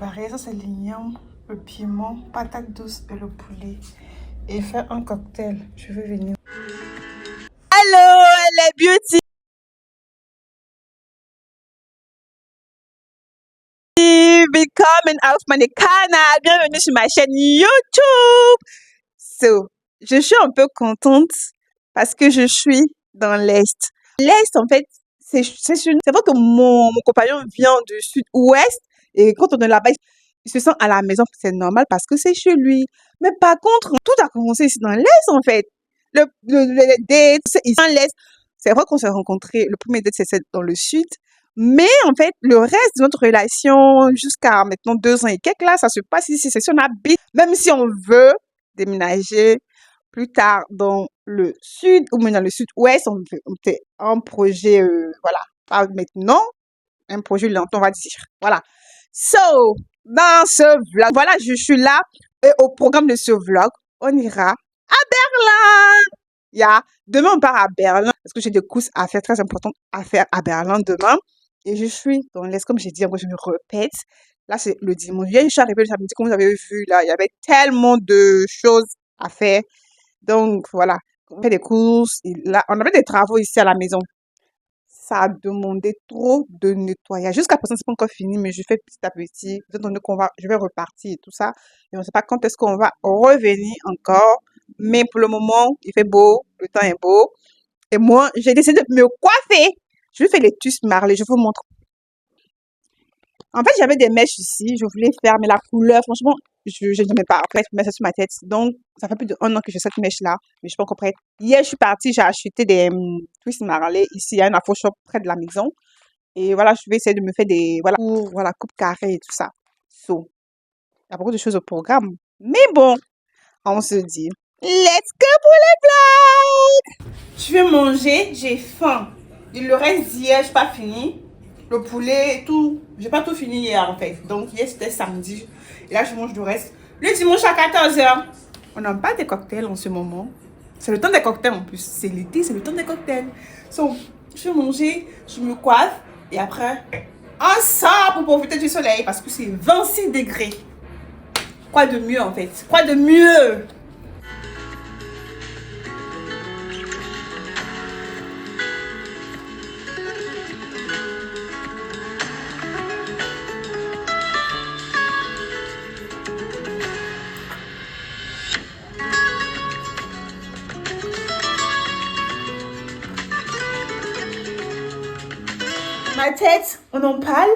préparer. Ça, c'est l'igname, le piment, patate douce et le poulet. Et faire un cocktail. Je vais venir. Hello, les beauty. Willkommen auf meine Kanal. Bienvenue sur ma chaîne YouTube. So, je suis un peu contente parce que je suis dans l'Est. L'Est, en fait, c'est vrai que mon compagnon vient du sud-ouest et quand on est là-bas, il se sent à la maison. C'est normal parce que c'est chez lui. Mais par contre, tout a commencé ici dans l'Est, en fait. Le date, c'est ici dans l'Est. C'est vrai qu'on s'est rencontrés, le premier date, c'est dans le sud. Mais en fait, le reste de notre relation, jusqu'à maintenant 2 ans et quelques, là, ça se passe ici. C'est si on habite, même si on veut déménager plus tard dans le sud ou même dans le sud-ouest, on fait un projet, voilà, pas maintenant, un projet lent, on va dire. Voilà. So, dans ce vlog, voilà, je suis là et au programme de ce vlog, on ira à Berlin. Demain, on part à Berlin parce que j'ai des courses à faire très importantes à faire à Berlin demain. Et je suis dans l'Est, comme j'ai dit, moi je me répète. Là, c'est le dimanche. Je suis arrivée le samedi, comme vous avez vu, là, il y avait tellement de choses à faire. Donc, voilà, on fait des courses. Et là, on avait des travaux ici à la maison. Ça a demandé trop de nettoyage. Jusqu'à présent, c'est pas encore fini, mais je fais petit à petit. Étant donné je vais repartir et tout ça. Et on ne sait pas quand est-ce qu'on va revenir encore. Mais pour le moment, il fait beau, le temps est beau. Et moi, j'ai décidé de me coiffer. Je vais faire les tusses marlés, je vous montre. En fait, j'avais des mèches ici, je voulais faire, mais la couleur, franchement, je n'aimais pas. Après, je mets ça sur ma tête. Donc, ça fait plus d'1 an que j'ai cette mèche-là, mais je suis pas encore prête. Hier, je suis partie, j'ai acheté des twists marlés ici, il y a un Afro Shop près de la maison. Et voilà, je vais essayer de me faire des, voilà, coupe carré et tout ça. So, il y a beaucoup de choses au programme. Mais bon, on se dit, let's go pour le vlog! Je vais manger, j'ai faim. Et le reste d'hier, j'ai pas fini. Le poulet, tout. J'ai pas tout fini hier en fait. Donc hier c'était samedi. Et là je mange le reste. Le dimanche à 14h. On n'a pas de cocktails en ce moment. C'est le temps des cocktails en plus. C'est l'été, c'est le temps des cocktails. Donc, je vais manger, je me coiffe. Et après, on sort pour profiter du soleil. Parce que c'est 26 degrés. Quoi de mieux en fait? Quoi de mieux? Ma tête, on en parle.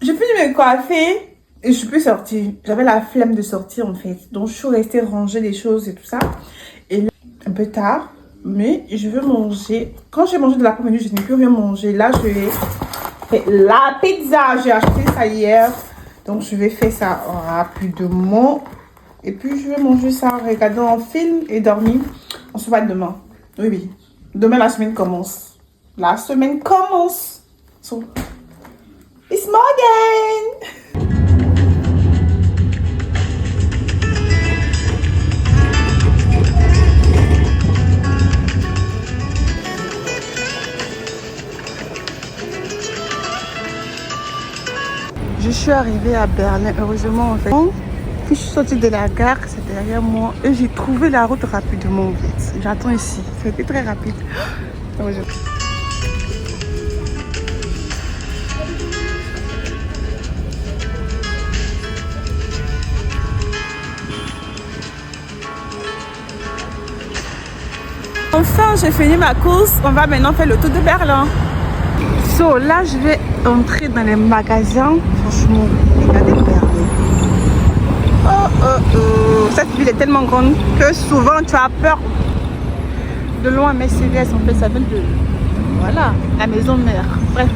Je finis de me coiffer et je suis plus sortie. J'avais la flemme de sortir en fait. Donc je suis restée ranger les choses et tout ça. Et là, un peu tard, mais je veux manger. Quand j'ai mangé de l'après-midi, je n'ai plus rien manger. Là, je vais faire la pizza. J'ai acheté ça hier. Donc je vais faire ça rapidement. Et puis je vais manger ça en regardant un film et dormir. On se voit demain. Oui, oui. Demain, la semaine commence. La semaine commence. So, it's Morgan. Je suis arrivée à Berlin, heureusement en fait. Puis je suis sortie de la gare, c'est derrière moi. Et j'ai trouvé la route rapidement en fait. J'attends ici. C'était très rapide. Enfin, j'ai fini ma course. On va maintenant faire le tour de Berlin. So, là, je vais entrer dans les magasins. Franchement, regardez Berlin. Oh, oh, oh. Cette ville est tellement grande que souvent, tu as peur. De loin, Mercedes, en fait, ça vient de... Voilà, la maison mère. Bref,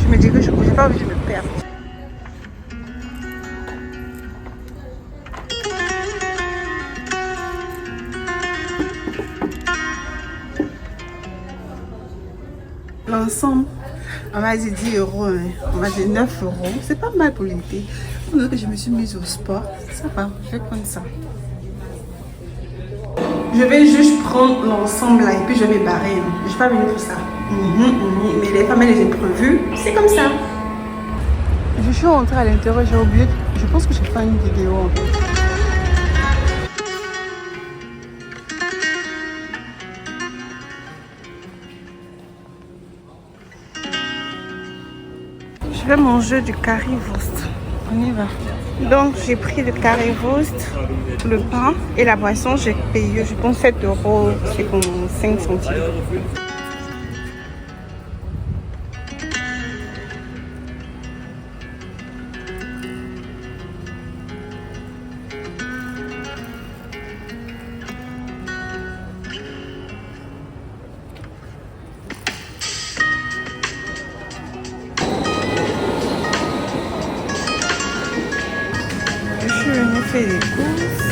je me dis que je n'ai pas envie de me perdre. L'ensemble, on m'a dit 10 euros, hein. On m'a dit 9 euros. C'est pas mal pour l'été. Que je me suis mise au sport, ça va, je vais prendre ça. Je vais juste prendre l'ensemble là et puis je vais barrer. Je vais pas venir pour ça. Mais les femmes et les imprévus, c'est comme ça. Je suis rentrée à l'intérieur, j'ai oublié. Je pense que j'ai fait une vidéo en fait. Je vais manger du currywurst. On y va. Donc j'ai pris le currywurst, le pain et la boisson. J'ai payé, je pense, 7,55 €. Des courses.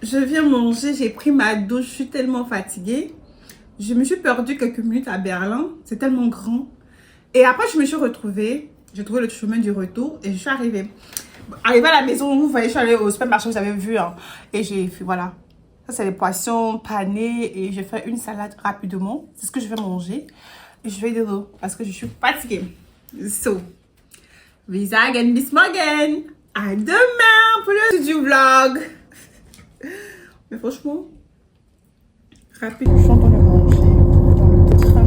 Je viens manger, j'ai pris ma douche, je suis tellement fatiguée. Je me suis perdue quelques minutes à Berlin, c'est tellement grand. Et après, je me suis retrouvée, j'ai trouvé le chemin du retour et je suis arrivée. Arrivée à la maison, vous voyez, je suis allée au supermarché, vous avez vu. Hein, et j'ai fait, voilà. Ça, c'est les poissons panés et j'ai fait une salade rapidement. C'est ce que je vais manger. Et je vais de l'eau parce que je suis fatiguée. So. Wir sagen bis morgen. À demain pour le du vlog. Mais franchement, rapide. Je suis en train de manger dans le train.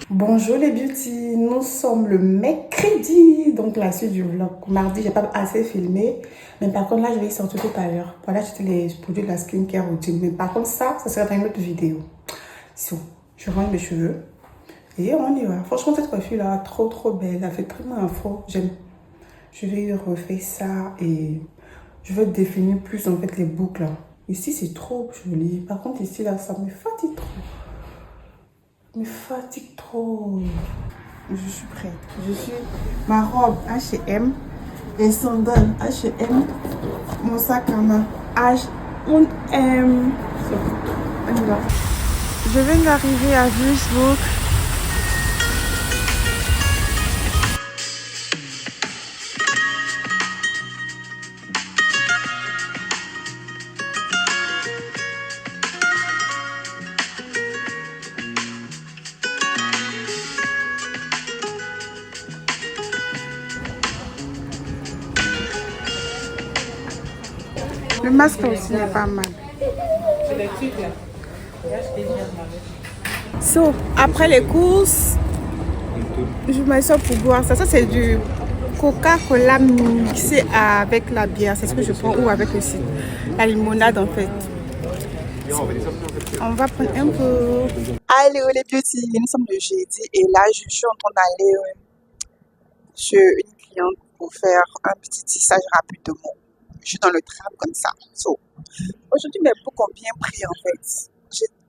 Bonjour les beauty, nous sommes le mercredi, donc la suite du vlog. Mardi, j'ai pas assez filmé, mais par contre là, je vais y sortir tout à l'heure. Voilà, j'étais les produits de la skincare routine, mais par contre ça sera dans une autre vidéo. So, je range mes cheveux et on y va. Franchement, cette coiffure là, trop belle, elle fait très mal info, j'aime. Je vais refaire ça et je vais définir plus en fait les boucles là. Ici, c'est trop joli. Par contre, ici là, ça me fatigue trop. Me fatigue trop. Je suis prête. Je suis ma robe H&M, les sandales H&M, mon sac à main H&M. On y va. Je viens d'arriver à Würzburg. Le masque aussi n'est pas mal. So, après les courses, je m'assois pour boire ça. Ça, c'est du Coca-Cola mixé avec la bière. C'est ce que je prends ou avec aussi la limonade en fait. On va prendre un peu. Allez, les beauty, nous sommes le jeudi et là, je suis en train d'aller chez une cliente pour faire un petit tissage rapidement. Je suis dans le tram comme ça. So, aujourd'hui, mes boucles ont bien pris en fait.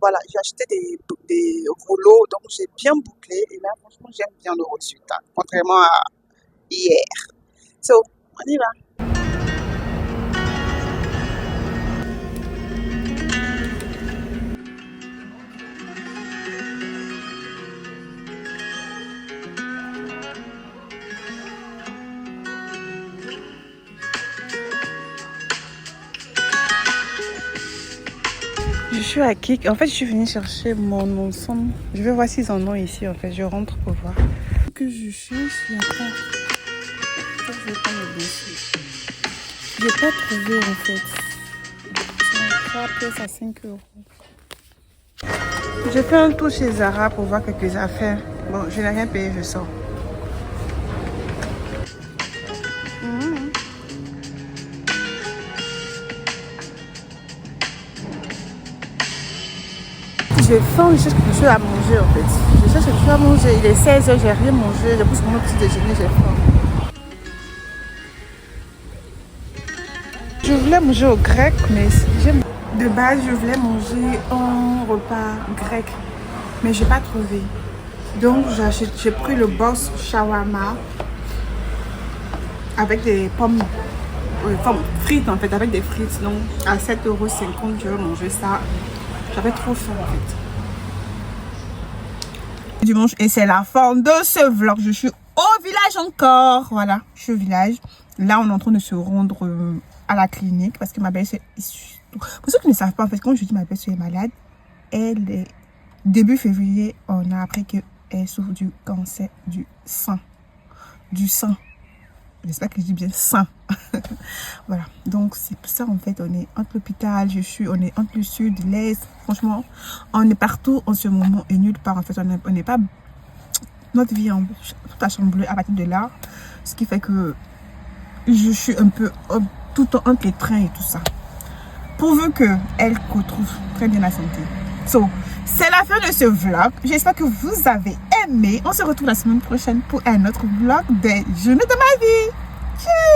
Voilà, j'ai acheté des rouleaux, donc j'ai bien bouclé. Et là, franchement, j'aime bien le résultat, contrairement à hier. So, on y va. Je suis à Kik. En fait, je suis venue chercher mon ensemble. Je vais voir s'ils en ont ici. En fait, je rentre pour voir. Que je cherche, il n'y a pas. Je vais prendre le dossier. Je n'ai pas trouvé en fait. C'est 3 pièces à 5 €. J'ai fait un tour chez Zara pour voir quelques affaires. Bon, je n'ai rien payé, je sors. J'ai faim, je cherche quelque chose à manger en fait. Je cherche quelque chose à manger. Il est 16 h, j'ai rien mangé. J'ai poussé mon petit déjeuner, j'ai faim. Je voulais manger au grec, mais j'aime. De base, je voulais manger un repas grec, mais j'ai pas trouvé. Donc, j'ai pris le boss shawarma avec des pommes enfin, frites en fait, avec des frites. Donc, à 7,50 €, je vais manger ça. J'avais trop faim en fait. Dimanche, et c'est la fin de ce vlog. Je suis au village encore. Voilà, je suis au village. Là, on est en train de se rendre à la clinique parce que ma belle-sœur est... Pour ceux qui ne savent pas, en fait, quand je dis ma belle-sœur est malade, elle est... Début février, on a appris qu'elle souffre du cancer du sein. Du sein. J'espère que je dis bien sein. Voilà. Donc, c'est pour ça, en fait, on est entre l'hôpital, on est entre le sud, l'est. Franchement, on est partout en ce moment et nulle part. En fait, on n'est pas... Notre vie tout a chamboulé à partir de là. Ce qui fait que je suis un peu tout entre les trains et tout ça. Pourvu qu'elle retrouve très bien la santé. So, c'est la fin de ce vlog. J'espère que vous avez aimé. On se retrouve la semaine prochaine pour un autre vlog des journées de ma vie. Tchuss!